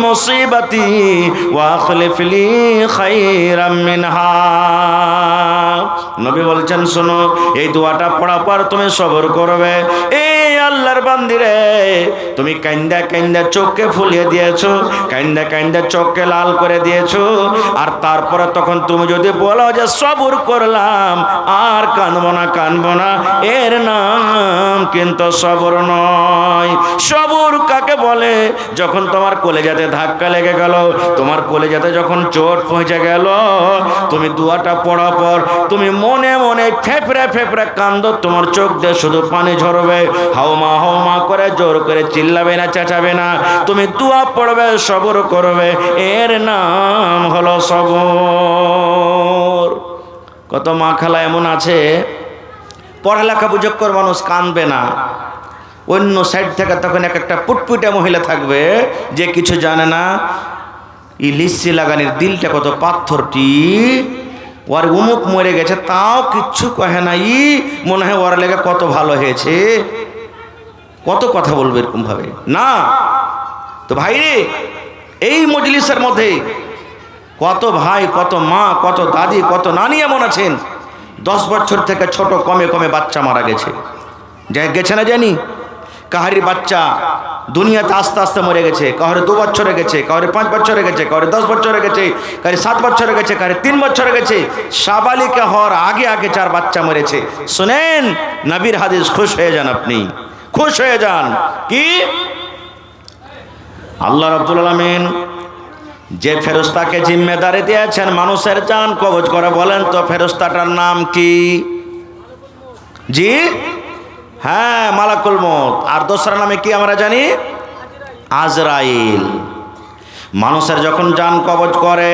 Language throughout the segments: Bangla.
মুসিবাতি ওয়া আখলিফ লি খায়রাম মিনহা। নবী বলছেন শোনো, এই দোয়াটা পড়ার পর তুমি সবর করবে। এই আল্লাহর বান্দিরে, তুমি কান্দা কান্দা চোখকে ফুলিয়ে দিয়েছো, কান্দা কান্দা চোখকে লাল করে দিয়েছো, আর তারপরে তখন তুমি যদি বলো যে সবর করলাম আর কানবো না, এর নাম কিন্তু সবর নয়। সবর কাকে বলে? যখন তোমার কলেজাতে ধাক্কা লেগে গেল, তোমার কলেজাতে যখন চোট পৌঁছে গেল, তুমি দোয়াটা পড়ার পর তুমি মনে মনে ফেফড়ে ফেফড়ে কান্দো, তোমার চোখ দিয়ে শুধু পানি ঝরবে, হাওমা হাওমা করে জোর করে চিল্লাবে না, চেঁচাবে না, তুমি দোয়া পড়বে, সবর করবে, এর নাম হলো সবর। কত মা খালা এমন আছে, পড়ালেখা বুঝক্কর মানুষ, কাঁদবে না, অন্য সাইড থেকে তখন একটা পুটপুটে মহিলা থাকবে যে কিছু জানে না, ই লিচি লাগানির দিলটা কত পাথরটি, ওর উমুক মরে গেছে তাও কিচ্ছু কহে না, ই মনে হয় ওর লেগে কত ভালো হয়েছে, কত কথা বলবে এরকম ভাবে না। তো ভাই রে, এই মজলিসের মধ্যে কত ভাই, কত মা, কত দাদি, কত নানি এমন আছেন 10 বছর থেকে ছোট কমে কমে বাচ্চা মারা গেছে, গেছে না জানি। কাহারি বাচ্চা দুনিয়াতে আস্তে আস্তে মরে গেছে, কাহারে 2 বছরে গেছে, কাহারে 5 বছরে গেছে, কাহারে 10 বছরে গেছে, কাহারে 7 বছরে গেছে, কাহারে 3 বছরে গেছে, সাবালিকা হওয়ার আগে আগে 4 বাচ্চা মরেছে। শুনেন নবীর হাদিস, খুশ হয়ে যান, আপনি খুশ হয়ে যান। কি আল্লাহ রাব্বুল আলামিন যে ফেরেশতাকে জিম্মেদারি দিয়েছেন মানুষের জান কবজ করে, বলেন তো ফেরেশতাটার নাম কি? জি হ্যাঁ, মালাকুল মউত। আর দোসরা নামে কি আমরা জানি? আজরাইল। মানুষের যখন জান কবজ করে,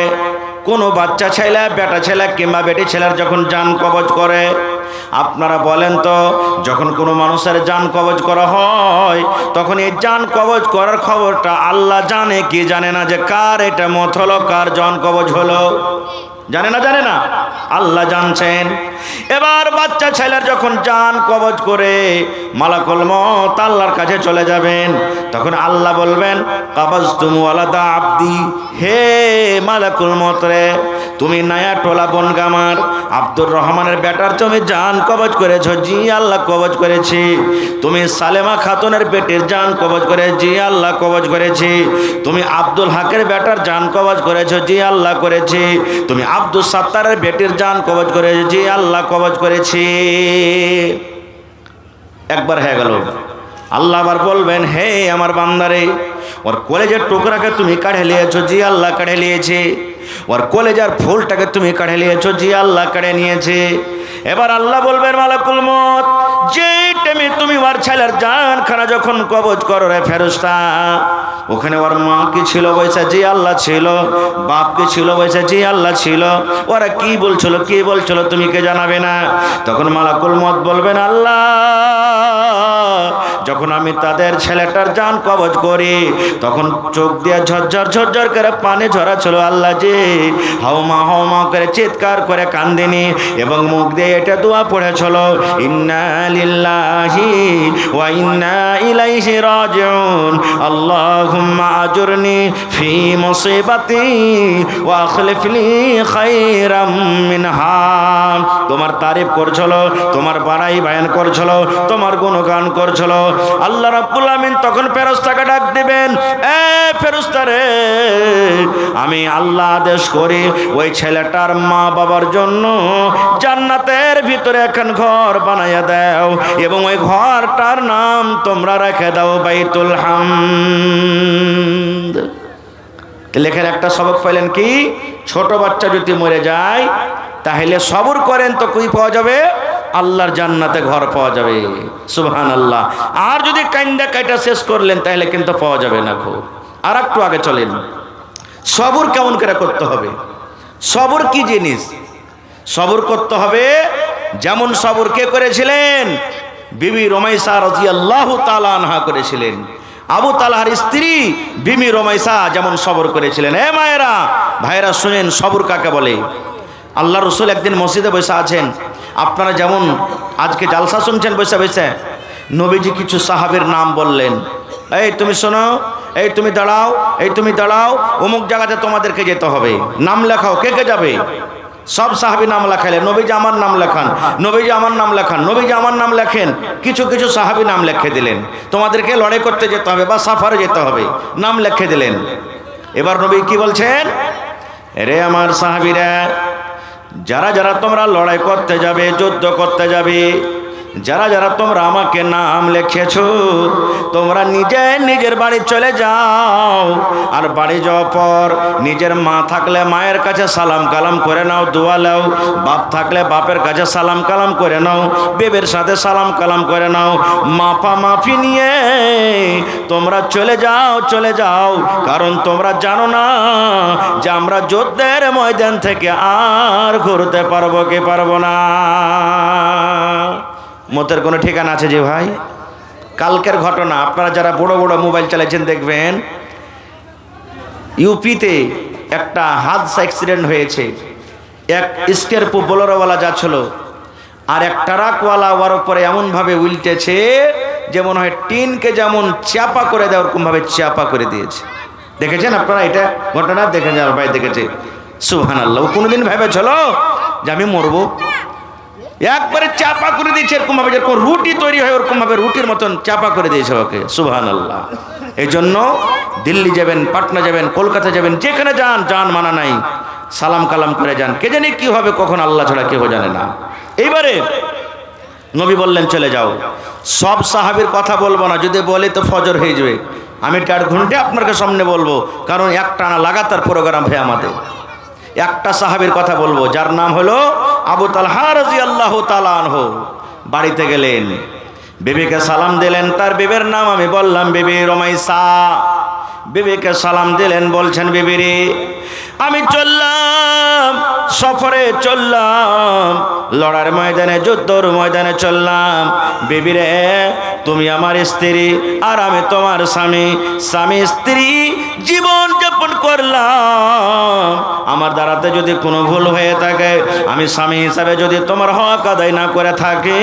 কোনো বাচ্চা ছেলে, বেটা ছেলে কিংবা বেটি ছেলের যখন জান কবজ করে, আপনারা বলেন তো, যখন কোনো মানুষের জান কবজ করা হয়, তখন এই জান কবজ করার খবরটা আল্লাহ জানে কি জানে না, যে কার এটা মত হলো, কার জান কবজ হলো? জানে না, জানে না, আল্লাহ জানছেন। এবার বাচ্চা ছেলের যখন জান কবজ করে মালাকুল মউত আল্লাহর কাছে চলে যাবেন, তখন আল্লাহ বলবেন কাবাজতুম ওয়ালাদা আব্দি, হে মালাকুল মউত রে, তুমি নায়া টোলা বনগামার আব্দুর রহমানের বেটার তুমি জান কবজ করেছো? জি আল্লাহ কবজ করেছি। তুমি সালেমা খাতুনের পেটের জান কবজ করে? জি আল্লাহ কবজ করেছি। তুমি আব্দুল হকের বেটার জান কবজ করেছো? জি আল্লাহ করেছি। তুমি আব্দুল সাত্তারের বেটির জান কবজ করেছো? জি আল্লাহ কবজ করেছি। একবার হয়ে গেল। আল্লাহ আবার বলবেন, হে আমার বান্দারে, ওর কলেজের টুকরাকে তুমি কাঢ়ে নিয়েছো? জি আল্লাহ কাঢ়ে নিয়েছে। ওর কলেজার ফুলটাকে তুমি কাঢ়ে নিয়েছো? জি আল্লাহ কাঢ়ে নিয়েছে। এবার আল্লাহ বলবেন মালাকুল মউত, যে টাইমে তুমি ওর ছেলের জানখানা যখন কবজ করো রে ফেরেশতা, ওখানে ওর মা কি ছিল বৈশা? জি আল্লাহ ছিল। বাপ কি ছিল বৈশা? জি আল্লাহ ছিল। ওরা কি বলছিল তুমি কে জানাবে না? তখন মালাকুল মউত বলবেন, আল্লাহ যখন আমি তাদের ছেলেটার জান কবজ করি, তখন চোখ দিয়ে ঝরঝর ঝরঝর করে পানি ঝরা ছিল আল্লাহ, যে হাওমা হাওমা করে চিৎকার করে কান্দিনি, এবং মুখ দিয়ে এটা দোয়া পড়েছিল, ইন্না লিল্লাহি ওয়া ইন্না ইলাইহি রাজিউন, আল্লাহুম্মা আজুরনি ফি মুসিবাতি ওয়া আখলিফ লি খায়রাম মিনহা। তোমার তারিফ করছিল, তোমার বাড়াই বায়ান করছিল, তোমার গুণগান করছিল। আল্লাহ রাব্বুল আমিন তখন ফেরেশতাকে ডাক দিবেন, এ ফেরেশতা রে, আমি আল্লাহ আদেশ করি ওই ছেলেটার মা বাবার জন্য জান্নাতের ভিতরে এখন ঘর বানাইয়া দাও, এবং ওই ঘরটার নাম তোমরা রেখে দাও বাইতুল হামদ। লেখেন একটা সবক পাইলেন কি? ছোট বাচ্চা যদি মরে যায়, তাহলে সবর করেন তো কই পাওয়া যাবে? আল্লাহর জান্নাতে ঘর পাওয়া যাবে। সুবহানাল্লাহ। আর যদি কান্দা কাটা শেষ করলেন, তাহলে কিন্তু পাওয়া যাবে না। খুব আর একটু আগে চলেন, সবর কেমন করে করতে হবে? সবর কি জিনিস? সবর করতে হবে যেমন সবর কে করেছিলেন? বিবি রুমাইসা রাদিয়াল্লাহু তাআলা আনহা করেছিলেন। আবু তালহার স্ত্রী বিবি রুমাইসা যেমন সবর করেছিলেন। এ মায়েরা, ভাইরা শুনেন, সবর কাকে বলে? আল্লাহ রসুল একদিন মসজিদে বসে আছেন, আপনারা যেমন আজকে জালসা শুনছেন বসে বসে, নবীজি কিছু সাহাবীর নাম বললেন, এই তুমি শোনো, এই তুমি দাঁড়াও, এই তুমি দাঁড়াও, অমুক জায়গাতে তোমাদেরকে যেতে হবে, নাম লেখাও, কে কে যাবে? সব সাহাবী নাম লেখালেন, নবীজি আমার নাম লেখান, নবীজি আমার নাম লেখান, নবীজি আমার নাম লেখেন। কিছু কিছু সাহাবী নাম লিখে দিলেন, তোমাদেরকে লড়াই করতে যেতে হবে বা সাফারে যেতে হবে, নাম লিখে দিলেন। এবার নবী কি বলছেন? রে আমার সাহাবীরা, যারা যারা তোমরা লড়াই করতে যাবে, যুদ্ধ করতে যাবে, যারা যারা তোমরা আমাকে নাম লিখেছো, তোমরা নিজে নিজের বাড়ি চলে যাও। আর বাড়ি যাওয়ার পর নিজের মা থাকলে মায়ের কাছে সালাম কালাম করে নাও, দোয়া নাও। বাপ থাকলে বাপের কাছে সালাম কালাম করে নাও, বেবের সাথে সালাম কালাম করে নাও। মাপা মাফি নিয়ে তোমরা চলে যাও, চলে যাও। কারণ তোমরা জানো না যে আমরা যুদ্ধের ময়দান থেকে আর ঘুরতে পারবো কি পারবো না। মতের কোনো ঠিকানা আছে যে ভাই? কালকের ঘটনা, আপনারা যারা বড় বড় মোবাইল চালাচ্ছেন দেখবেন, ইউপিতে একটা হাদসা অ্যাক্সিডেন্ট হয়েছে। এক স্কেরপো বোলেরোওয়ালা যাচ্ছিল, আর এক ট্রাকওয়ালা ওর উপরে এমনভাবে উল্টেছে যে মনে হয় টিনকে যেমন চাপা করে দেয় ওরকমভাবে চাপা করে দিয়েছে। দেখেছেন আপনারা এটা ঘটনা? দেখেন যার ভাই দেখেছে, সুবহানাল্লাহ। ও কোনোদিন ভেবেছিল যে আমি মরবো? একবারে চাপা করে দিয়েছে এরকম ভাবে, যেরকম রুটি তৈরি হয় ওরকম ভাবে রুটির মতন চাপা করে দিয়েছে ওকে, সুবহানাল্লাহ। এই জন্য দিল্লি যাবেন, পাটনা যাবেন, কলকাতা যাবেন, যেখানে যান, যান মানা নাই, সালাম কালাম করে যান। কে জানে কি হবে, কখন আল্লাহ ছাড়া কেউ জানে না। এইবারে নবী বললেন চলে যাও। সব সাহাবীর কথা বলবো না, যদি বলে তো ফজর হয়ে যাবে। আমি 4 ঘন্টা আপনাকে সামনে বলবো, কারণ একটানা লাগাতার প্রোগ্রাম হয় আমাদের। একটা সাহাবীর কথা বলবো, যার নাম হলো আবু তালহা রাদিয়াল্লাহু তাআলা আনহু। বাড়িতে গেলেন, বিবিকে সালাম দিলেন। তার বিবির নাম আমি বললাম বিবি রুমাইসা। বিবিকে সালাম দিলেন, বলছেন বিবি রে, আমি চললাম, সফরে চললাম, লড়ার ময়দানে, যুদ্ধর ময়দানে চললাম। বিবি রে, তুমি আমার স্ত্রী আর আমি তোমার স্বামী, স্বামী স্ত্রী জীবন যাপন করলাম। আমার দ্বারাতে যদি কোনো ভুল হয়ে থাকে, আমি স্বামী হিসাবে যদি তোমার হক আদায় না করে থাকি,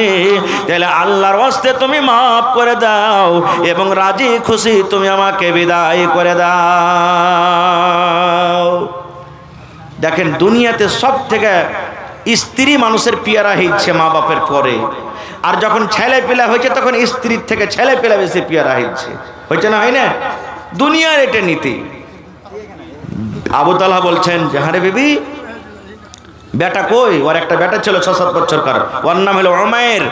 তাহলে আল্লাহর ওয়াস্তে তুমি মাফ করে দাও এবং রাজি খুশি তুমি আমাকে বিদায় করে দাও। দেখেন, দুনিয়াতে সব থেকে স্ত্রী মানুষের পিয়ারা হচ্ছে মা বাপের পরে। আর যখন ছেলে পেলা হয়েছে তখন স্ত্রীর থেকে ছেলে পেলা বেশি পিয়ারা হয়েছে না, হয় না? দুনিয়ার এটা নীতি। আবু তালহা বলছেন যে হারে বিবি, বেটা কই? ওর একটা বেটা ছিল 6-7 বছরকার, ওর নাম হলো উমাইর।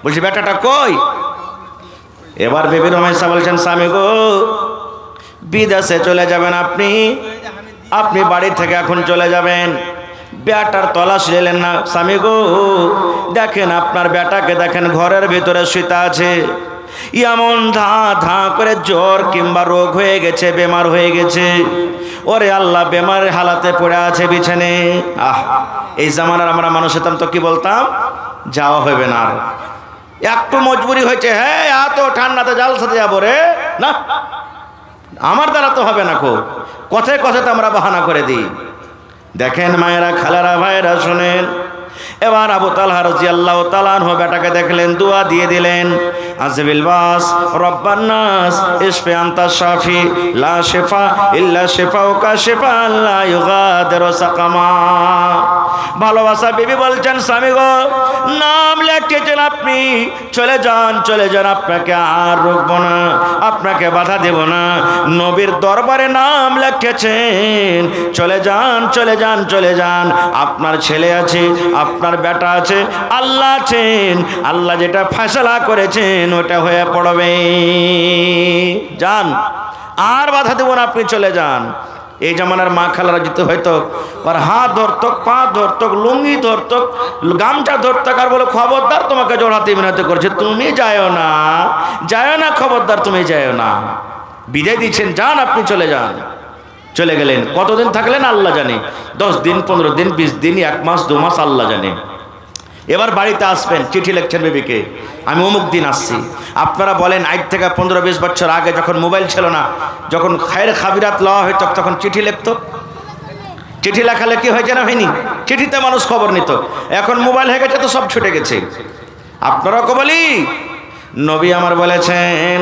বলছি বেটাটা কই? এবার বিবি রুমাইসা বলছেন, স্বামী গো, বিদেশে চলে যাবেন আপনি, আপনি বাড়ি থেকে এখন চলে যাবেন। বেটার তলাশ নিলেন না। স্বামী গো, দেখেন আপনার বেটাকে দেখেন ঘরের ভিতরে শুতে আছে, এমন ধা ধা করে জ্বর কিংবা রোগ হয়ে গেছে, বেমার হয়ে গেছে। ওরে আল্লাহ, বেমারের হালাতে পড়ে আছে বিছানে। এই জামানার আমরা মানুষ হতাম তো কি বলতাম? যাওয়া হবে না। আর একটু মজবুরি হয়েছে, হ্যাঁ এত ঠান্ডাতে জাল সাথে যাবো রে, না আমার দ্বারা তো হবে না। কথায় কথাতে আমরা বাহানা করে দিই। দেখেন মায়েরা, খালারা, ভাইরা, শোনেন। এবার আবু তালহা রাদিয়াল্লাহু তাআলা আনহু বেটাকে দেখলেন, দোয়া দিয়ে দিলেন, আযবিল বাস রব্বান নাস ইশফি আনতা শাফি লা শিফা ইল্লা শিফাউকা শিফাআন লা ইউগাদিরু সাকামা। ভালোবাসা বিবি বলছেন, স্বামী গো, নাম লিখেছেন আপনি, চলে যান, চলে যান, আপনাকে আর রুকবো না, আপনাকে বাধা দেব না। নবীর দরবারে নাম লিখেছেন, চলে যান, চলে যান, চলে যান। আপনার ছেলে আছে, আপনার বেটা আছে, আল্লাহ আছেন, আল্লাহ যেটা ফয়সালা করেছেন ওটা হয়ে পড়বে। যান, আর বাধা দেব না, আপনি চলে যান। এই জামানার মা খালারা যেতে হয়তো আর হাত ধরতক, পা ধরতক, লুঙ্গি ধরতক, গামছা ধরতক, আর বলে খবরদার তোমাকে জড়াতে বিনতি করছে, তুমি যাও না, যাও না, খবরদার তুমি যাও না। বিদায় দিচ্ছেন, যান, আপনি চলে যান। চলে গেলেন। কতদিন থাকলেন আল্লাহ জানে, 10 দিন, 15 দিন, 20 দিন, 1 মাস, 2 মাস, আল্লাহ জানে। এবার বাড়িতে আসবেন, চিঠি লিখছেন বিবিকে, আমি অমুক দিন আসছি। আপনারা বলেন, আজ থেকে 15-20 বছর আগে যখন মোবাইল ছিল না, যখন খায়ের খাবিরাত লওয়া হইত, তখন চিঠি লিখত। চিঠি লেখালেখি হয়েছে না, হয়নি? চিঠিতে মানুষ খবর নিত। এখন মোবাইল হয়ে গেছে তো সব ছুটে গেছে। আপনারা কে বলি, নবী আমার বলেছেন,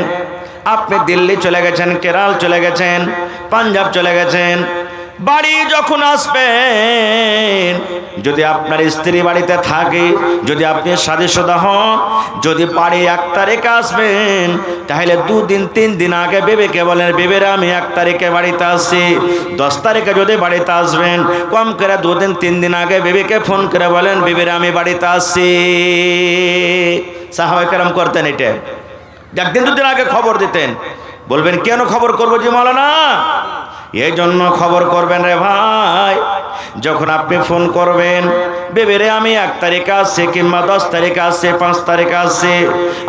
আপনি দিল্লি চলে গেছেন, কেরল চলে গেছেন, পাঞ্জাব চলে গেছেন, বাড়ি যখন আসবেন, যদি আপনার স্ত্রী বাড়িতে থাকে, যদি আপনি শাদীশুদা হন, যদি বাড়ি 1 তারিখে আসবেন, তাহলে 2 দিন 3 দিন আগে বেবিকে বলেন, বেবিরা আমি 1 তারিখে বাড়িতে আসছি। 10 তারিখে যদি বাড়িতে আসবেন, কম করে 2 দিন 3 দিন আগে বেবিকে ফোন করে বলেন, বেবিরা আমি বাড়িতে আসছি। সাহাবায়ে কেরাম করতেন এটা। 1 দিন 2 দিন আগে খবর দিতেন। বলবেন কেন খবর করবো জি মাওলানা? এই জন্য খবর করবেন রে ভাই, যখন আপনি ফোন করবেন, বেবিরে আমি 1 তারিখে আসছে কিংবা 10 তারিখে আসছে, 5 তারিখে আসছে,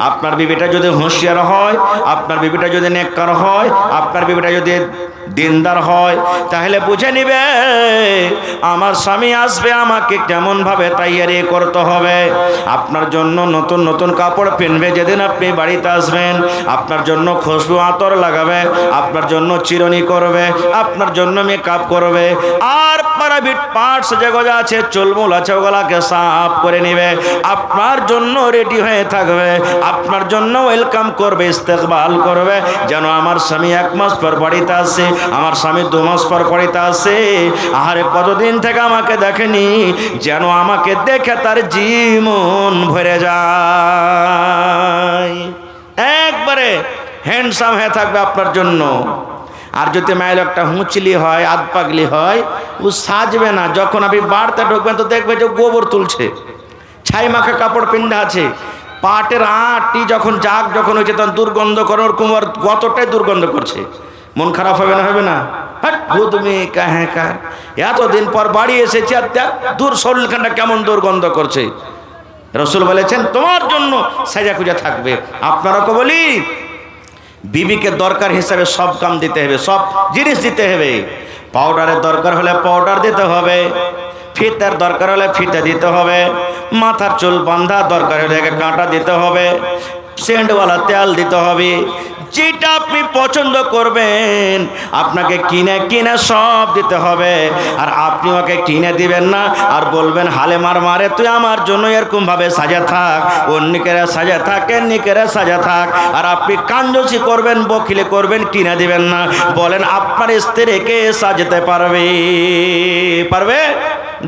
আপনার বিবিটা যদি হুঁশিয়ার হয়, আপনার বিবিটা যদি নেককার হয়, আপনার বিবিটা যদি দিনদার হয়, তাহলে বুঝে নিবে আমার স্বামী আসবে, আমাকে কেমনভাবে তৈয়ারি করতে হবে। আপনার জন্য নতুন নতুন কাপড় কিনবে, যেদিন আপনি বাড়িতে আসবেন আপনার জন্য খুশবু আতর লাগাবে, আপনার জন্য চিরুনি করবে, আপনার জন্য মেকআপ করবে, আর প্রাইভেট পার্টস যেগুলো আছে, চুলমুল আছে, ওগুলাকে সাফ করে নেবে, আপনার জন্য রেডি হয়ে থাকবে, আপনার জন্য ওয়েলকাম করবে, ইস্তেকবাল করবে, যেন আমার স্বামী 1 মাস পর বাড়িতে আসে, আমার স্বামী 2 মাস পর বাড়িতে আসে। আরে কতদিন থেকে আমাকে দেখেনি, যেন আমাকে দেখে তার জীবন ভরে যায়, একবারে হ্যান্ডসাম হয়ে থাকবে আপনার জন্য। আর যদি মাইল একটা হুঁচলি হয়, আধ পাগলি হয়, ও সাজবে না। যখন আপনি বাড়িতে ঢুকবেন তো দেখবে যে গোবর তুলছে, ছাই মাখা কাপড় পিন্ধা আছে, পাটের আঁটি যখন যখন হয়েছে তখন দুর্গন্ধ করে, ওর কুমার কতটাই দুর্গন্ধ করছে। মন খারাপ হবে না? হবে না? তুমি কাহে কার, এতদিন পর বাড়ি এসেছি আর দূর শরীরখানটা কেমন দুর্গন্ধ করছে। রসুল বলেছেন তোমার জন্য সাজা খুঁজা থাকবে। আপনারাকে বলি, বিবিকে দরকার হিসাবে সব কাম দিতে হবে, সব জিনিস দিতে হবে। পাউডারের দরকার হলে পাউডার দিতে হবে, ফিতার দরকার হলে ফিতা দিতে হবে, মাথার চুল বাঁধা দরকার হলে কাঁটা দিতে হবে, সেন্টওয়ালা তেল দিতে হবে। যেটা আপনি পছন্দ করবেন আপনাকে কিনে কিনে সব দিতে হবে। আর আপনি ওকে কিনে দিবেন না আর বলবেন হালে মারে তুই আমার জন্য এরকম ভাবে সাজা থাক, অন্যকেরা সাজা থাক, এন্নিকেরা সাজা থাক। আর আপনি কাঞ্জসি করবেন, বকিলে করবেন, কিনে দিবেন না। বলেন আপনার স্ত্রীকে সাজতে পারবে? পারবে?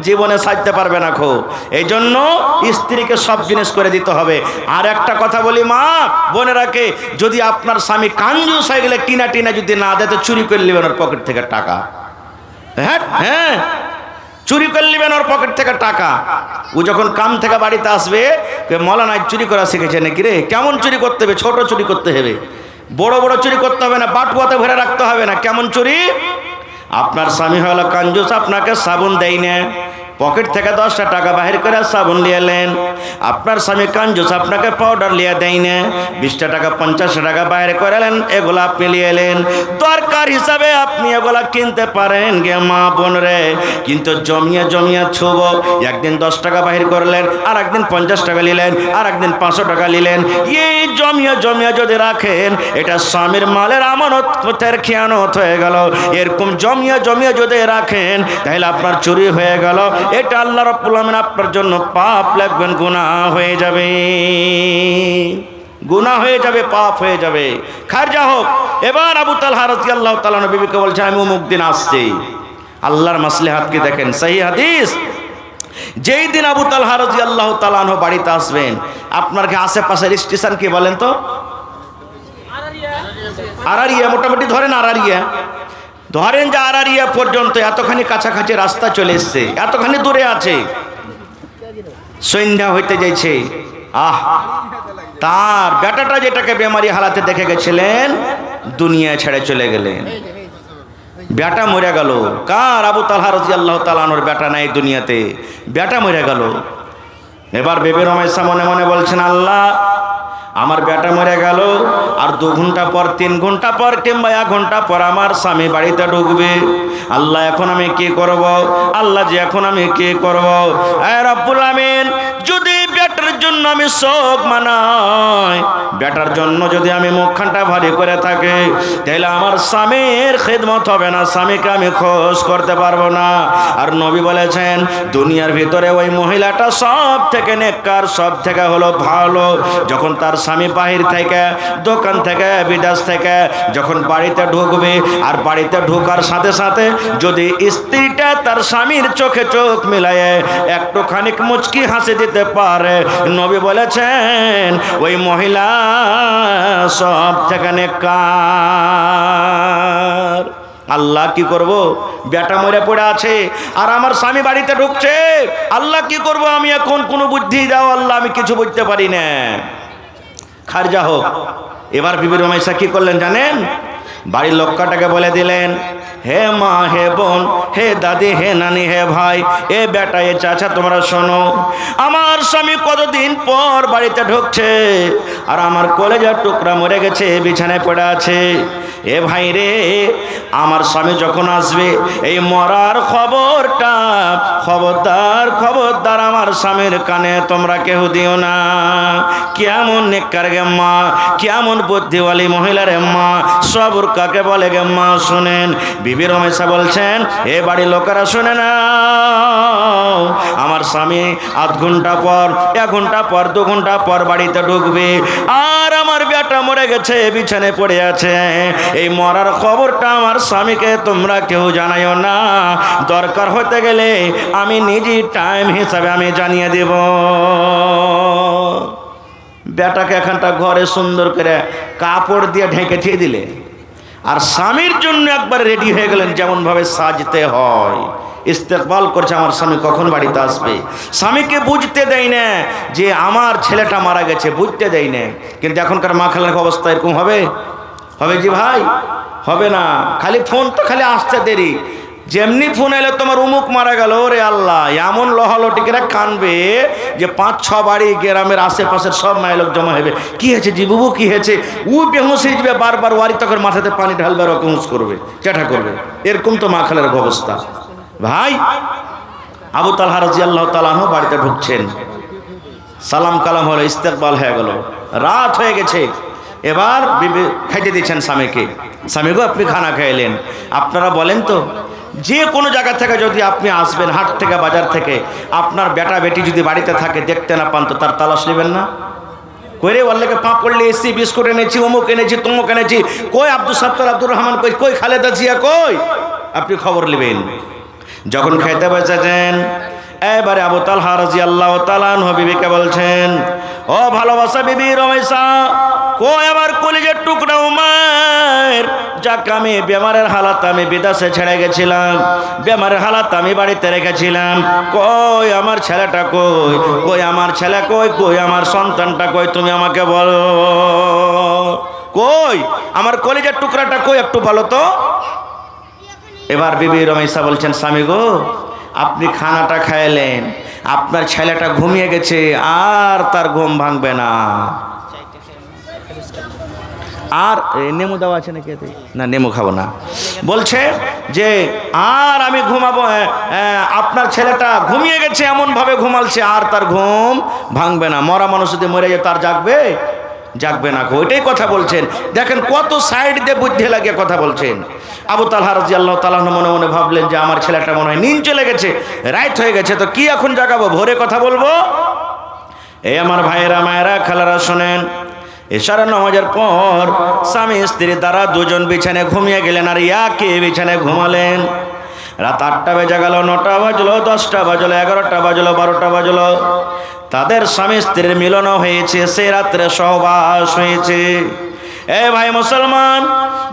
জীবনে সাজতে পারবে না খো। এই জন্য স্ত্রীকে সব জিনিস করে দিতে হবে। আর একটা কথা বলি মা বোনেরাকে, যদি আপনার স্বামী কাঞ্জুস হয়ে গেলে কিনা টিনা যদি না দেয় তো চুরি করে নেবেন ওর পকেট থেকে টাকা। হ্যাঁ, চুরি করে নেবেন ওর পকেট থেকে টাকা। ও যখন কাম থেকে বাড়িতে আসবে, মৌলানা চুরি করা শিখেছে নাকি রে? কেমন চুরি করতে হবে? ছোট চুরি করতে হবে, বড় বড় চুরি করতে হবে না, বাটুয়াতে ভরে রাখতে হবে না। কেমন চুরি? আপনার স্বামী হলো কাঞ্জুস, আপনাকে সাবুন দেয় না, পকেট থেকে 10টা টাকা বাহির করে সাবুন নিয়ে এলেন। আপনার স্বামী কাঞ্জুস, আপনাকে পাউডার লিয়ে দেয় না, 20টা টাকা 50 টাকা বাহির করে এলেন, এগুলো আপনি নিয়ে এলেন। দরকার হিসাবে আপনি এগুলা কিনতে পারেন গে মা বোন রে, কিন্তু জমিয়ে জমিয়ে ছুব। একদিন 10 টাকা বাহির করলেন, আর একদিন 50 টাকা নিলেন, আর একদিন 500 টাকা নিলেন। এই জমিয়ে জমিয়ে যদি রাখেন, এটা স্বামীর মালের আমানতের খেয়ানত হয়ে গেল। এরকম জমিয়ে জমিয়ে যদি রাখেন তাহলে আপনার চুরি হয়ে গেল। এটা আল্লাহ রাব্বুল আলামিন আপনার জন্য পাপ লিখবেন, গুনাহ হয়ে যাবে, গুনাহ হয়ে যাবে, পাপ হয়ে যাবে। খারজা হোক। এবার আবু তালহা রাদিয়াল্লাহু তাআলা নবীকে বলছে আমি অমুক দিন আসছি। আল্লাহর মাসলিহাতকে দেখেন, সহিহ হাদিস। যেই দিন আবু তালহা রাদিয়াল্লাহু তাআলা বাড়িতে আসবেন, আপনার কি আশেপাশের স্টেশন কি বলেন তো? আরারিয়া, মোটামুটি ধরেন আরারিয়া, ধরেন যে আরারিয়া পর্যন্ত এতখানি কাছাকাছি রাস্তা চলে এসছে, এতখানি দূরে আছে। সন্ধ্যা হইতে যাইছে, তার বেটাটা যেটাকে বেমারি হালাতে দেখে গেছিলেন দুনিয়া ছেড়ে চলে গেলেন। বেটা মরে গেল। কার? আবু তালহা রাদিয়াল্লাহু তাআলা আনহুর বেটা নাই দুনিয়াতে, বেটা মরে গেল। এবার বেবি রমেশা মনে মনে বলছেন, আল্লাহ আমার বেটা মরে গেল, আর 2 ঘন্টা পর, 3 ঘন্টা পর কিংবা 1 ঘন্টা পর আমার স্বামী বাড়িতে ঢুকবে। আল্লাহ এখন আমি কি করব? আল্লাহ যে এখন আমি কি করব? এ রব্বুল আমিন, যদি বেটার জন্য জন্য আমি শোক মানাই, বেটার জন্য যদি আমি মুখখানটা ভারী করে থাকি তাহলে আমার স্বামীর খিদমত হবে না, স্বামীকে আমি খোঁজ করতে পারবো না। আর নবী বলেছেন দুনিয়ার ভিতরে ওই মহিলাটা সব থেকে নেককার, সব থেকে হলো ভালো। যখন তার স্বামী বাহির থেকে, দোকান থেকে, বিদেশ থেকে যখন বাড়িতে ঢুকবে, আর বাড়িতে ঢোকার সাথে সাথে যদি স্ত্রীটা তার স্বামীর চোখে চোখ মিলায়ে একটু খানিক মুচকি হাসি দিতে পারে, নবী বলেছেন ওই মহিলা সব থেকে নেককার। আল্লাহ কি করব, বেটা মরে পড়ে আছে আর আমার স্বামী বাড়িতে ঢুকছে, আল্লাহ কি করব আমি এখন? কোনো বুদ্ধি দাও আল্লাহ, আমি কিছু বুঝতে পারি না। খারজা হোক। এবার বিবি রুমাইসা কি করলেন জানেন? বাড়ির লোকটাকে বলে দিলেন, হে মা, হে বোন, হে দাদি, হে নানি, হে ভাই, এ বেটা, এ চাচা, তোমরা শোনো, আমার স্বামী কতদিন পর বাড়িতে ঢুকছে আর আমার কলেজার টুকরা মরে গেছে, বিছানায় পড়ে আছে। এ ভাই রে, আমার স্বামী যখন আসবে এই মরার খবরটা খবরদার খবরদার আমার স্বামীর কানে তোমরা কেউ দিও না। কেমন নেককার গে মা, কেমন বুদ্ধিওয়ালী মহিলার মা, সবর কাকে বলে গে মা। শুনেন, বিবি রমেশা বলছেন, এ বাড়ির লোকেরা শুনে না, আমার স্বামী আধ ঘন্টা পর, 1 ঘন্টা পর, 2 ঘন্টা পর বাড়িতে ঢুকবে আর আমার বেটা মরে গেছে, বিছানায় পড়ে আছে। এই মরার খবরটা আমার স্বামীকে তোমরা কেউ জানাইও না, দরকার হতে গেলে আমি নিজে টাইম হিসাবে আমি জানিয়ে দেব। বেটাকে এখানটা ঘরে সুন্দর করে কাপড় দিয়ে ঢেকে দিয়ে দিলে আর স্বামীর জন্য একবার রেডি হয়ে গেলেন, যেমনভাবে সাজতে হয়। ইস্তেকবাল করছে আমার স্বামী কখন বাড়িতে আসবে। স্বামীকে বুঝতে দেয় না যে আমার ছেলেটা মারা গেছে, বুঝতে দেয় না। কিন্তু এখনকার মা খালার অবস্থা এরকম হবে? হবে জি ভাই? হবে না। খালি ফোন তো খালি আসতে দেরি, যেমনি ফোন এলে তোমার উমুক মারা গেল, রে আল্লাহ, এমন লহালটিকেরা কানবে যে 5-6 বাড়ি গ্রামের আশেপাশের সব মায়ের লোক জমা হবে। কি হয়েছে জি বুবু, কি হয়েছে? ও বেহুশ হয়ে যাবে, বারবার ওয়ারি তখন মাথাতে পানি ঢালবে, রকমস করবে, চেষ্টা করবে। এরকম তো মা খালের অবস্থা। ভাই, আবু তালহা রাদিয়াল্লাহু তাআলা আনহু বাড়িতে ঢুকছেন, সালাম কালাম হলো, ইস্তেকবাল হয়ে গেল, রাত হয়ে গেছে। এবার বিবি খাইতে দিচ্ছেন স্বামীকে। স্বামী গো, আপনি খানা খাইলেন, আপনারা বলেন তো, যে কোনো জায়গা থেকে যদি আপনি আসবেন, হাট থেকে, বাজার থেকে, আপনার বেটা বেটি যদি বাড়িতে থাকে, দেখতে না পান তো তার তালাশ নেবেন না? কই রে, ওয়াল্লাকে পাঁপড় নিয়ে এসেছি, বিস্কুট এনেছি, অমুক এনেছি, তমুক এনেছি, কই আব্দুল সাত্তার, আব্দুর রহমান কই, কই খালেদা জিয়া কই, আপনি খবর নেবেন। যখন খাইতে বসেছেন, এবারে আবু তালহা রাদিয়াল্লাহু তাআলা আনহু বিবিকে বলছেন, ও ভালোবাসা বিবি রমেশা, কই আমার কলিজার টুকরা উমার, যাকে আমি বেমারের হালাত আমি বিদেশে ছেড়ে গেছিলাম, বেমারের হালাত আমি বাড়িতে রেখেছিলাম, কই আমার ছেলেটা কই, কই আমার ছেলে কই, কই আমার সন্তানটা কই, তুমি আমাকে বলো, কই আমার কলিজার টুকরাটা কই, একটু বলো তো। এবার বিবি রমেশা বলছেন, স্বামী গো, আপনি খানাটা খাইলেন, আপনার ছেলেটা ঘুমিয়ে গেছে, আর তার ঘুম ভাঙবে না। আর নেমু দেওয়া আছে নাকি? না, নেমু খাবো না। বলছে যে আর আমি ঘুমাবো, আপনার ছেলেটা ঘুমিয়ে গেছে, এমনভাবে ঘুমালছে আর তার ঘুম ভাঙবে না। মরা মানুষ যদি মরে যায় তার জাগবে? জাগবে না। ওইটাই কথা বলছেন। দেখেন কত সাইড দিয়ে বুদ্ধি লাগিয়ে কথা বলছেন। আবু তালহা রাদিয়াল্লাহু তাআলা মনে মনে ভাবলেন যে আমার ছেলেটা মনে হয় নিন চলে গেছে, রাত হয়ে গেছে, তো কি এখন জাগাবো, ভোরে কথা বলবো। এই আমার ভাইয়েরা, মায়েরা, খালারা শোনেন, এশার নামাজের পর স্বামী স্ত্রী তারা দুজন বিছানায় ঘুমিয়ে গেলেন আর ইয়াকে বিছানায় ঘুমালেন। রাত 8টা বেজে গেল, 9টা বাজলো, 10টা বাজলো, 11টা বাজলো, 12টা বাজলো, তাদের স্বামী স্ত্রীর মিলন হয়েছে, সে রাত্রে সহবাস হয়েছে। এ ভাই মুসলমান,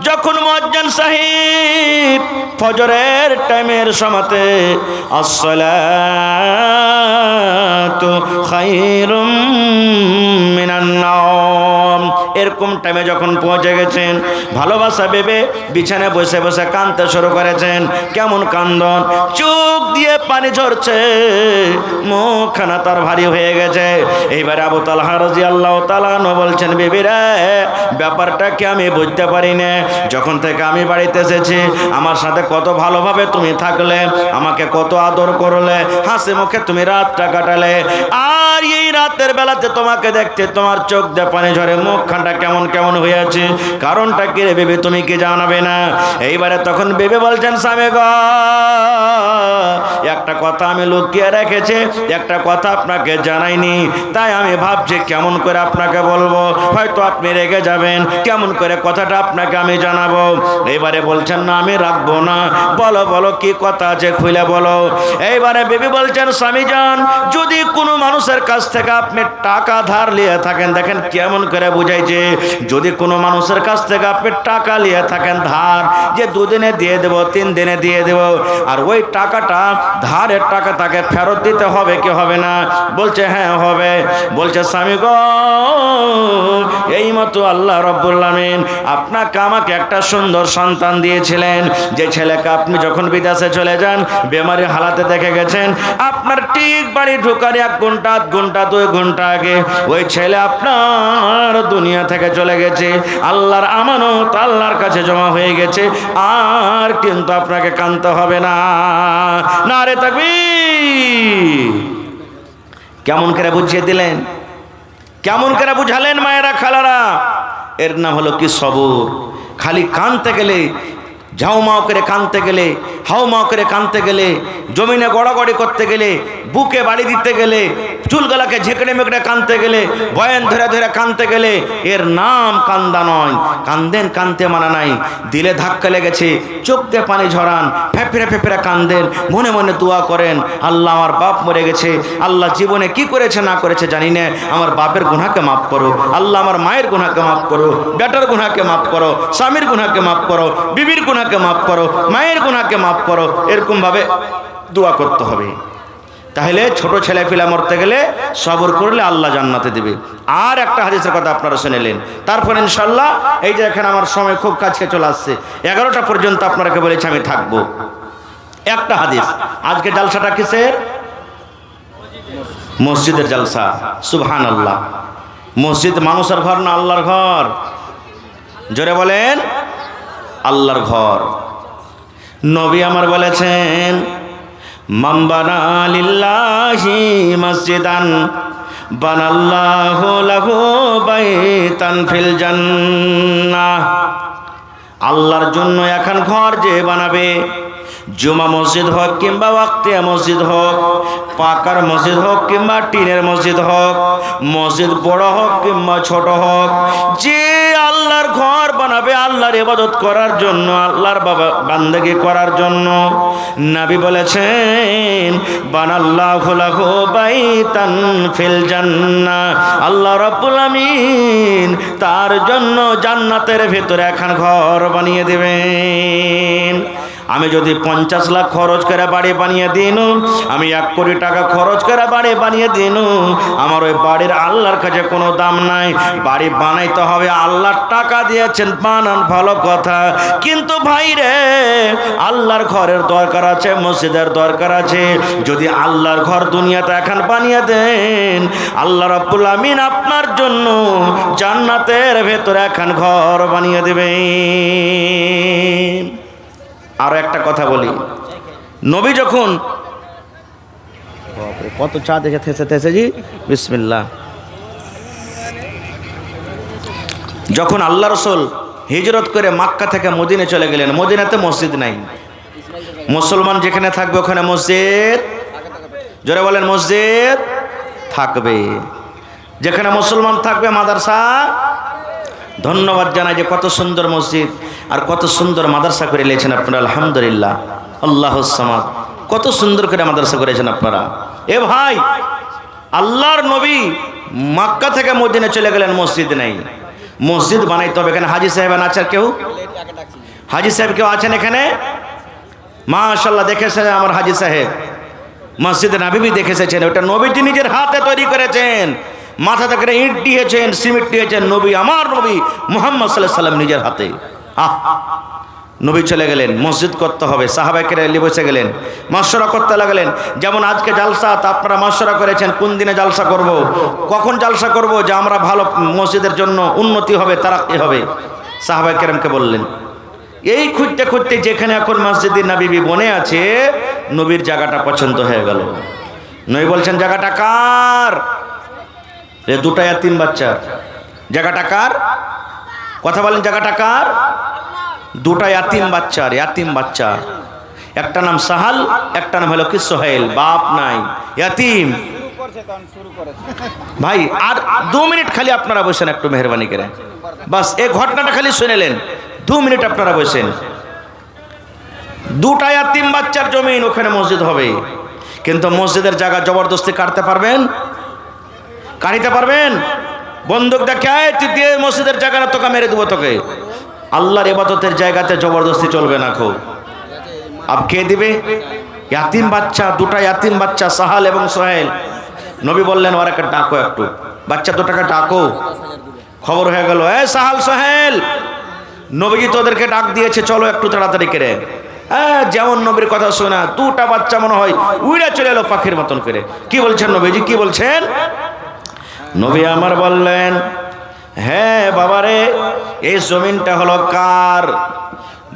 যখন মুয়াজ্জিন সাহেব ফজরের টাইমের সময়তে আসসালাতু খায়রুম মিনান নাওম এর ওরকম টাইমে যখন পৌঁছে গেছেন, ভালোবাসা ভেবে বিছানায় বসে বসে কাঁদতে শুরু করেছেন। কেমন কান্দন, চোখ দিয়ে পানি ঝরছে, মুখখানা তার ভারী হয়ে গেছে। এইবারে আবু তালহা রাদিয়াল্লাহু তাআলা আনহু বলছেন, বিবি রে, ব্যাপারটা কি আমি বুঝতে পারি না। যখন থেকে আমি বাড়িতে এসেছি, আমার সাথে কত ভালোভাবে তুমি থাকলে, আমাকে কত আদর করলে, হাসি মুখে তুমি রাতটা কাটালে, আর এই রাতের বেলাতে তোমাকে দেখতে তোমার চোখ দিয়ে পানি ঝরে, মুখখানটা কেমন কেমন হয়ে আছে, কারণটা কি রে বেবি, তুমি কি জানাবে না? এইবারে তখন বেবি বলছেন, স্বামী গো, একটা কথা আমি লুকিয়ে রেখেছি, একটা কথা আপনাকে জানাইনি, তাই আমি ভাবছি কেমন করে আপনাকে বলবো, হয়তো আপনি রেগে যাবেন, কেমন করে কথাটা আপনাকে আমি জানাবো। এইবারে বলছেন, না আমি রাখবো না, বলো বলো কি কথা আছে, খুলে বলো। এইবারে বেবি বলছেন, স্বামী যান, যদি কোনো মানুষের কাছ থেকে আপনি টাকা ধার নিয়ে থাকেন, দেখেন কেমন করে বুঝাইছে, যদি কোনো মানুষের কাছ থেকে আপনি টাকা নিয়ে থাকেন ধার, যে 2 দিনে দিয়ে দেবো, 3 দিনে দিয়ে দেবো, আর ওই টাকাটা ধারের টাকা তাকে ফেরত দিতে হবে কি হবে না? বলছে হ্যাঁ হবে। বলছে, স্বামী গো, এই মতো আল্লাহ রাব্বুল আমিন আপনাকে আমাকে একটা সুন্দর সন্তান দিয়েছিলেন, যে ছেলেকে আপনি যখন বিদেশে চলে যান, বেমারি হালাতে দেখে গেছেন, আপনার ঠিক বাড়ি ঢোকার 1 ঘন্টা, 8 ঘন্টা, 2 ঘন্টা আগে ওই ছেলে আপনার দুনিয়া থেকে চলে গেছে। আল্লাহর আমানত আল্লাহর কাছে জমা হয়ে গেছে, আর কিন্তু আপনাকে কাঁদতে হবে না। নারে তাকবীর! কেমন করে বুঝিয়ে দিলেন, কেমন করে বুঝালেন মায়েরা, খালারা। এর নাম হলো কি সবর। খালি কাঁদতে গেলে, ঝাউমাও করে কাঁদতে গেলে, হাউমাও করে কাঁদতে গেলে, জমিনে গড়াগড়ি করতে গেলে, বুকে বাড়ি দিতে গেলে, চুলগুলাকে ঝেঁকড়ে মেকড়ে কাঁদতে গেলে, বয়ান ধরে ধরে কাঁদতে গেলে, এর নাম কান্দা নয়। কান্দেন, কাঁদতে মানা নাই। দিলে ধাক্কা লেগেছে, চোখ দিয়ে পানি ঝরান, ফেফড়ে ফেফড়ে কান্দেন, মনে মনে দোয়া করেন, আল্লাহ আমার বাপ মরে গেছে, আল্লাহ জীবনে কি করেছে না করেছে জানি না, আমার বাপের গুনাহকে মাফ করো, আল্লাহ আমার মায়ের গুনাহকে মাফ করো, বেটার গুনাহকে মাফ করো, স্বামীর গুনাহকে মাফ করো, বিবির গুনাহকে মাফ করো, মায়ের গুনাহকে মাফ করো, এরকম ভাবে দোয়া করতে হবে। তাহলে ছোট ছেলে পিলা মরতে গেলে সবর করলে আল্লাহ জান্নাতে দেবে। আর একটা হাদিসের কথা আপনারা শুনেলেন, তারপর ইনশাল্লাহ এই যে এখানে আমার সময় খুব কাছে চলে আসছে, 11টা পর্যন্ত আপনাকে বলেছি আমি থাকবো। একটা হাদিস, আজকে জালসাটা কিসের? মসজিদের জালসা। সুবহানাল্লাহ। মসজিদ মানুষের ঘর না আল্লাহর ঘর? জোরে বলেন, আল্লাহর ঘর। নবী আমার বলেছেন, মান বানা লিল্লাহি মসজিদান বানাল্লাহু লাহু বাইতান ফিল জান্নাহ। আল্লাহর জন্য এখন ঘর যে বানাবে, জুমা মসজিদ হোক কিংবা ওয়াক্তিয়া মসজিদ হোক, পাকার মসজিদ হোক কিংবা টিনের মসজিদ হোক, মসজিদ বড় হোক কিংবা ছোট হোক, যে আল্লাহর ঘর বানাবে আল্লাহর ইবাদত করার জন্য, আল্লাহর বান্দেগি করার জন্য, নবী বলেছেন বানাল্লাহু লাহু বাইতান ফিল জান্নাহ, আল্লাহ রাব্বুল আমিন তার জন্য জান্নাতের ভিতরে এখন ঘর বানিয়ে দেবেন। আমি যদি 50 লাখ খরচ করে বাড়ি বানিয়ে দিন, আমি 1 কোটি টাকা খরচ করে বাড়ি বানিয়ে দিন, আমার ওই বাড়ির আল্লাহর কাছে কোনো দাম নাই। বাড়ি বানাইতে হবে, আল্লাহর টাকা দিয়েছেন, বানান ভালো কথা, কিন্তু ভাই রে, আল্লাহর ঘরের দরকার আছে, মসজিদের দরকার আছে। যদি আল্লাহর ঘর দুনিয়াতে এখন বানিয়ে দেন, আল্লাহ রাব্বুল আমিন আপনার জন্য জান্নাতের ভেতরে এখন ঘর বানিয়ে দেবেন। আরো একটা কথা বলি, নবী যখন, কত চা দেখে থেসে জি, বিসমিল্লাহ, যখন আল্লাহ রাসূল হিজরত করে মক্কা থেকে মদিনা চলে গেলেন, মদিনাতে মসজিদ নাই। মুসলমান যেখানে থাকবে ওখানে মসজিদ, জোরে বলেন, মসজিদ থাকবে। যেখানে মুসলমান থাকবে মাদ্রাসা। ধন্যবাদ জানাই যে কত সুন্দর মসজিদ আর কত সুন্দর মাদ্রাসা করে নিয়েছেন আপনারা, আলহামদুলিল্লাহ, আল্লাহুস সামাদ। কত সুন্দর করে মাদ্রাসা করেছেন আপনারা। এ ভাই, আল্লাহর নবী মক্কা থেকে মদিনা চলে গেলেন, মসজিদ নেই, মসজিদ বানাইতে হবে। এখানে হাজী সাহেব আছেন কেউ? হাজী সাহেব কেউ আছেন এখানে? মাশাআল্লাহ, দেখেছেন আমার হাজী সাহেব, মসজিদ নববী দেখে এসেছেন, ওটা নবীজি নিজের হাতে তৈরি করেছেন। মাথা থেকে ইট দিয়েছেন, সিমেন্ট দিয়েছেন নবী, আমার নবী মুহাম্মদ সাল্লাল্লাহু আলাইহি সাল্লাম নিজের হাতে। নবী চলে গেলেন, মসজিদ করতে হবে, সাহাবায়ে কেরাম বসে গেলেন, মাশওয়ারা করতে লাগলেন। যেমন আজকে জালসা, তা আপনারা মাশওয়ারা করেছেন কোন দিনে জালসা করব, কখন জালসা করব, যে আমরা ভালো মসজিদের জন্য উন্নতি হবে, তারাক্কি হবে। সাহাবায়ে কেরামকে বললেন, এই খুঁজতে খুঁজতে যেখানে এখন মসজিদে নববী বনে আছে, নবীর জায়গাটা পছন্দ হয়ে গেল। নবী বলছেন, জায়গাটা কার? এ দুটো ইয়াতিম বাচ্চার। জায়গাটা কার? কথা বলেন, জায়গাটা কার? দুটা ইয়াতিম বাচ্চার, ইয়াতিম বাচ্চা। একটা নাম সাহাল, একটা নাম হলো কি সোহেল, বাপ নাই, ইয়াতিম। ভাই আর 2 মিনিট খালি আপনারা বসেন, একটু মেহরবানি করে, বাস এই ঘটনাটা খালি শুনেলেন, 2 মিনিট আপনারা বসেন। দুটা ইয়াতিম বাচ্চার জমিন, ওখানে মসজিদ হবে, কিন্তু মসজিদের জায়গা জবরদস্তি কাটতে পারবেন? কাটিতে পারবেন? বন্দুক দেখায় তুই দিয়ে মসজিদের জায়গা না, তোকে মেরে দেবো তোকে। আল্লাহর ইবাদতের জায়গাতে জবরদস্তি চলবে না। খুব আব কে দিবে? ইয়াতিম বাচ্চা, দুটা ইয়াতিম বাচ্চা, সাহাল এবং সোহেল। নবী বললেন, ওরাকে ডাকো, একটু বাচ্চা দুটাকে ডাকো। খবর হয়ে গেল, এ সাহাল সোহেল, নবীজি তোদেরকে ডাক দিয়েছে, চলো একটু তাড়াতাড়ি করে। হ্যাঁ, যেমন নবীর কথা শোনা, দুটা বাচ্চা মনে হয় উড়ে চলে এলো পাখির মতন করে। কি বলছেন নবীজি, কি বলছেন? নবী আমার বললেন, হ্যাঁ বাবারে, এই জমিনটা হলো কার?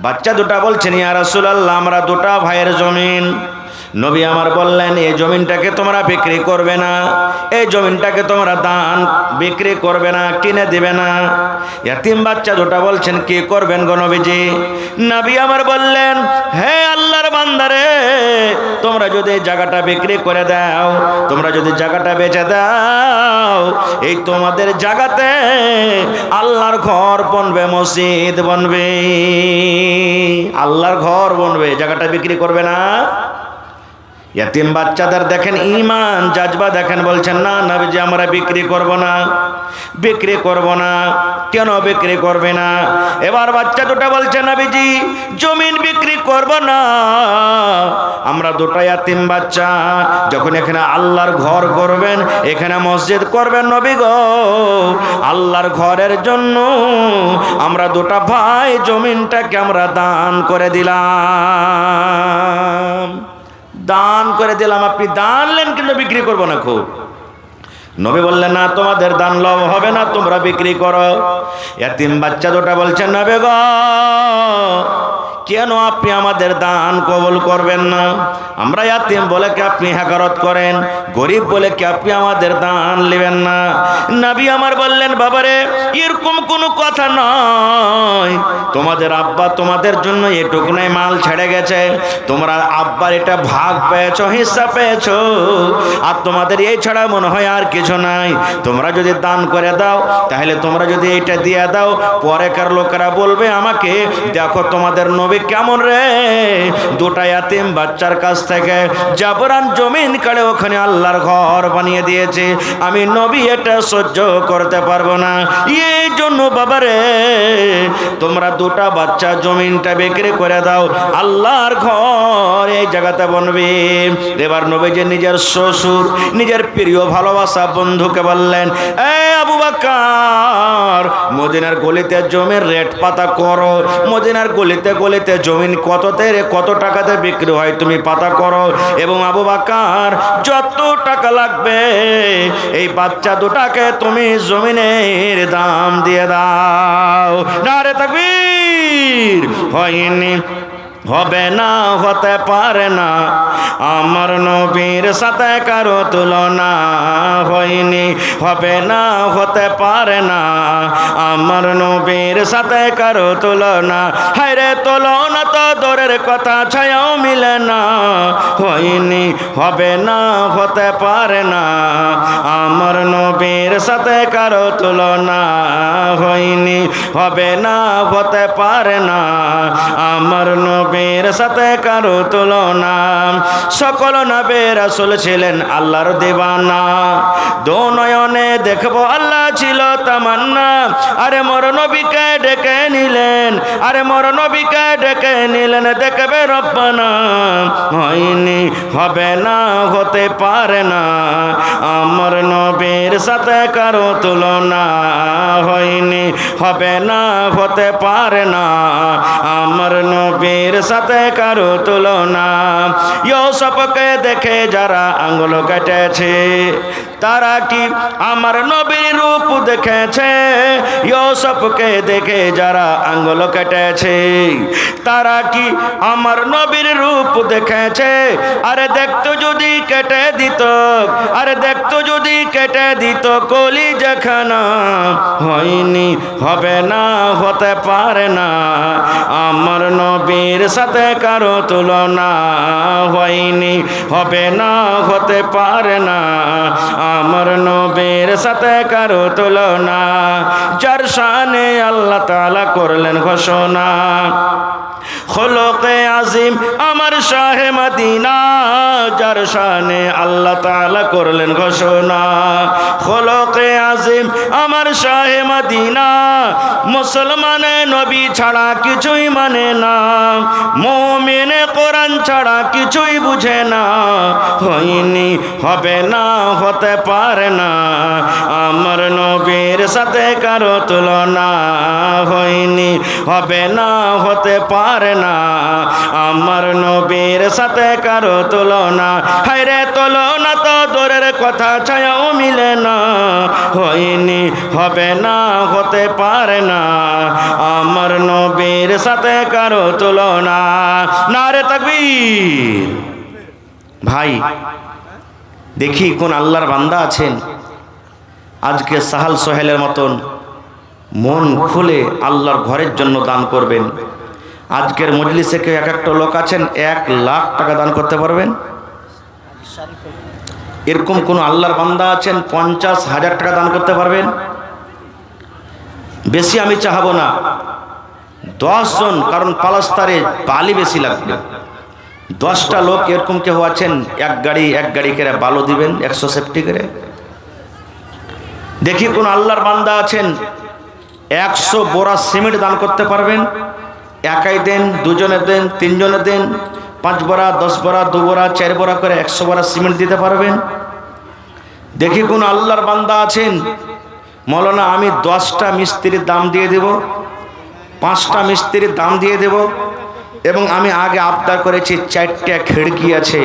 বাচ্চা দুটা বলছেন, ইয়া রাসূলুল্লাহ, আমরা দুটা ভাইয়ের জমিন। নবী আমার বললেন, এই জমিনটাকে তোমরা বিক্রি করবে না, এই জমিনটাকে তোমরা দান বিক্রি করবে না, কিনে দিবে না। ইয়াতিম বাচ্চা দুটা বলছেন, কি করবেন গো নবীজি? নবী আমার বললেন, হে আল্লাহর বান্দারে, তোমরা যদি জায়গাটা বিক্রি করে দাও, তোমরা যদি জায়গাটা বেচে দাও, এই তোমাদের জায়গাতে আল্লাহর ঘর বনবে, মসজিদ বনবে, আল্লাহর ঘর বনবে। জায়গাটা বিক্রি করবে না। ইয়াতিম বাচ্চাদের দেখেন ঈমান জাজবা দেখেন, বলছেন না নবীজি, আমরা বিক্রি করব না, বিক্রি করব না। কেন বিক্রি করবে না? এবার বাচ্চা দুটা বলছে, নবীজি জমিন বিক্রি করব না, আমরা দুটা ইয়াতিম বাচ্চা, যখন এখানে আল্লাহর ঘর করবেন, এখানে মসজিদ করবেন নবী গো, আল্লাহর ঘরের জন্য আমরা দুটা ভাই জমিনটাকে আমরা দান করে দিলাম, দান করে দিলাম। আপনি দান নেন কিন্তু বিক্রি করবো না। খুব নবী বললেন, না তোমাদের দান লভ হবে না, তোমরা বিক্রি করো। ইয়াতিম বাচ্চা দুটা বলছেন, নবী গো, কেন আপনি আমাদের দান কবুল করবেন না? আমরা ইয়াতিম বলে কি আপনি হেকারত করেন? গরিব বলে কি আপনি আমাদের দান নেবেন না? নবী আমার বললেন, বাবারে এরকম কোনো কথা নয়, তোমাদের আব্বা তোমাদের জন্য এটুকুনাই মাল ছেড়ে গেছে, তোমরা আব্বার এটা ভাগ পেয়েছো, হিস্সা পেয়েছো, আর তোমাদের এই ছাড়া মনে হয় আর কিছু নাই। তোমরা যদি দান করে দাও, তাহলে তোমরা যদি এইটা দিয়ে দাও, পরেকার লোকেরা বলবে আমাকে, দেখো তোমাদের নবী কেমন রে, দুটা ইয়াতিম বাচ্চার কাছ থেকে জাবরান জমিন কাড়ে ওখানে আল্লাহর ঘর বানিয়ে দিয়েছে। আমি নবী এটা সহ্য করতে পারবো না। এই জন্য বাবারে, তোমরা দুটা বাচ্চা জমিনটা বিক্রি করে দাও, আল্লাহর ঘর এই জায়গাতে বনবে। এবার নবীজি নিজের শ্বশুর, নিজের প্রিয় ভালোবাসা বন্ধুকে বললেন, এ আবু বকর, মদিনার গলিতে জমির রেট পাতা করো, মদিনার গলিতে গলিতে জমিন কত টাকাতে বিক্রি হয় তুমি পাতা করো, এবং আবু বকর যত টাকা লাগবে এই বাচ্চা দুটাকে তুমি জমিনের দাম দিয়ে দাও। নারে তাকবীর! হয়নি, হবে না, হতে পারে না, আমার নবীর সাথে কারো তুলনা হয়নি, হবে না, হতে পারে না, আমার নবীর সাথে কারো তুলনা। হায়রে তুলনা তো দূরের কথা, ছায়াও মিলে না, হয়নি, হবে না, হতে পারে না, আমার নবীর সাথে কারো তুলনা হয়নি, হবে না, হতে পারে না, আমার নবী নবীর সাথে কারো তুলনা। সকল নবী রাসূল ছিলেন আল্লাহর দিওয়ানা। দো নয়নে দেখবো আল্লাহ ছিল তামান্না। আরে মোর নবীকে ডেকে নিলেন, আরে মোর নবীকে ডেকে নিলেন দেখবে রব্বানা। হয়নি, হবে না, হতে পারে না, আমার নবীর সাথে কারো তুলনা। হয়নি, হবে না, হতে পারে না, আমার নবীর সাথে কারো তুলনা। ইউসুফকে দেখে যারা আঙ্গুল কেটেছে তারা কি আমার নবীর রূপ দেখেছে? ইউসুফকে দেখে যারা আঙ্গুল কেটেছে তারা কি আমার নবীর রূপ দেখেছে? আরে দেখতো যদি কেটে দিত, আরে দেখতো যদি কেটে দিত কলিজাখানা। হয়নি, হবে না, হতে পারে না, আমার নবীর সাথে কারো তুলনা। হয়নি, হবে না, হতে পারে না, আমার নবীর সাথে কারো তুলনা। যার শানে আল্লাহ তাআলা করলেন ঘোষণা, খোলকে আজিম আমার শাহে মদিনা। যার শানে আল্লাহ তাআলা করলেন ঘোষণা, খোলকে আজিম আমার শাহে মদিনা। মুসলমানে নবী ছাড়া কিছুই মানে না, মুমিনে কোরআন ছাড়া কিছুই বুঝে না। হয়নি, হবে না, হতে পারে না, আমার নবীর সাথে কারো তুলনা। হয়নি, হবে না, হতে পারে না, আমার নবীর সাথে কারো তুলনা। হায়রে তুলনা তো দূরের কথা, ছায়াও মিলে না। হয়নি, হবে না, হতে পারে না, আমার নবীর সাথে কারো তুলনা। নারে তাকবীর। ভাই দেখি কোন আল্লাহর বান্দা আছেন আজকে সাহাল সোহেলের মতন মন খুলে আল্লাহর ঘরের জন্য দান করবেন। আজকের মজলিসে কেউ এক একটা লোক আছেন 1 লাখ টাকা দান করতে পারবেন? এরকম কোন আল্লাহর বান্দা আছেন 50,000 টাকা দান করতে পারবেন? বেশি আমি চাহাবো না, 10 জন, কারণ পালাস্তারে বালি বেশি লাগবে। 10টা লোক এরকম কেউ আছেন এক গাড়ি করে বালু দিবেন 100 সেফটি করে। দেখি কোন আল্লাহর বান্দা আছেন 100 বোরা সিমেন্ট দান করতে পারবেন? একাই দেন, দুজনে দেন, তিনজনে দেন, 5 বোরা, 10 বোরা, 2 বোরা, 4 বোরা করে 100 বোরা সিমেন্ট দিতে পারবেন? দেখি কোন আল্লাহর বান্দা আছেন মৌলানা আমি 10টা মিস্ত্রির দাম দিয়ে দেব, 5টা মিস্ত্রির দাম দিয়ে দেব, এবং আমি আগে আবদার করেছি 4টা খিড়কি আছে,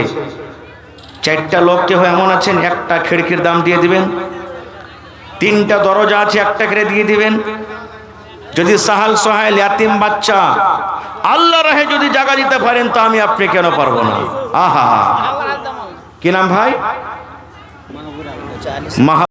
4টা লোককে হয় এমন আছেন 1টা খিড়কির দাম দিয়ে দিবেন, 3টা দরজা আছে 1টা করে দিয়ে দিবেন। যদি সাহাল সোহেল ইয়াতিম বাচ্চা আল্লাহ রাহে যদি জায়গা দিতে পারেন তো আমি আপনি কেন পারবো না? আহা, কি নাম ভাই?